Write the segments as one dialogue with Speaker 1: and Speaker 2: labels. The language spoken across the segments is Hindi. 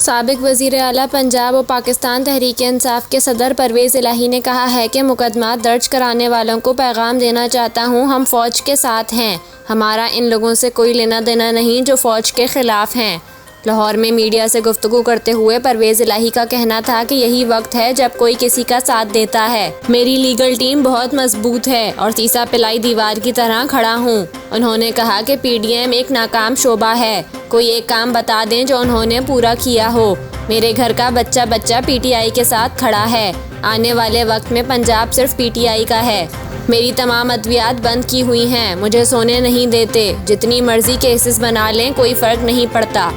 Speaker 1: साबिक वज़ीर आला पंजाब और पाकिस्तान तहरीक-ए-इंसाफ के सदर परवेज़ इलाही ने कहा है कि मुकदमा दर्ज कराने वालों को पैगाम देना चाहता हूँ, हम फ़ौज के साथ हैं। हमारा इन लोगों से कोई लेना देना नहीं जो फ़ौज के ख़िलाफ़ हैं। लाहौर में मीडिया से गुफ्तगू करते हुए परवेज़ इलाही का कहना था कि यही वक्त है जब कोई किसी का साथ देता है। मेरी लीगल टीम बहुत मजबूत है और सीसा पिलाई दीवार की तरह खड़ा हूँ। उन्होंने कहा कि PDM एक नाकाम शोबा है। कोई एक काम बता दें जो उन्होंने पूरा किया हो। मेरे घर का बच्चा बच्चा PTI के साथ खड़ा है। आने वाले वक्त में पंजाब सिर्फ PTI का है। मेरी तमाम अद्वियात बंद की हुई हैं। मुझे सोने नहीं देते। जितनी मर्जी केसेस बना लें, कोई फ़र्क नहीं पड़ता।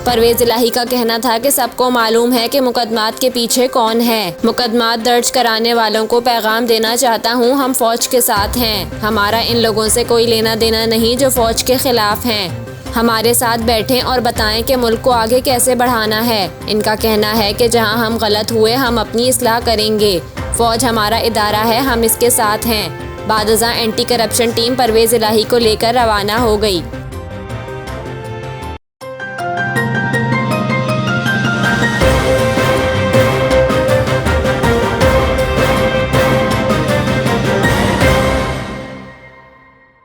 Speaker 1: परवेज़ इलाही का कहना था कि सबको मालूम है कि मुकदमात के पीछे कौन है। मुकदमात दर्ज कराने वालों को पैगाम देना चाहता हूँ, हम फ़ौज के साथ हैं। हमारा इन लोगों से कोई लेना देना नहीं जो फ़ौज के ख़िलाफ़ हैं। हमारे साथ बैठें और बताएं कि मुल्क को आगे कैसे बढ़ाना है। इनका कहना है कि जहां हम गलत हुए हम अपनी इस्लाह करेंगे। फ़ौज हमारा इदारा है, हम इसके साथ हैं। बाद-अज़ां एंटी करप्शन टीम परवेज़ इलाही को लेकर रवाना हो गई।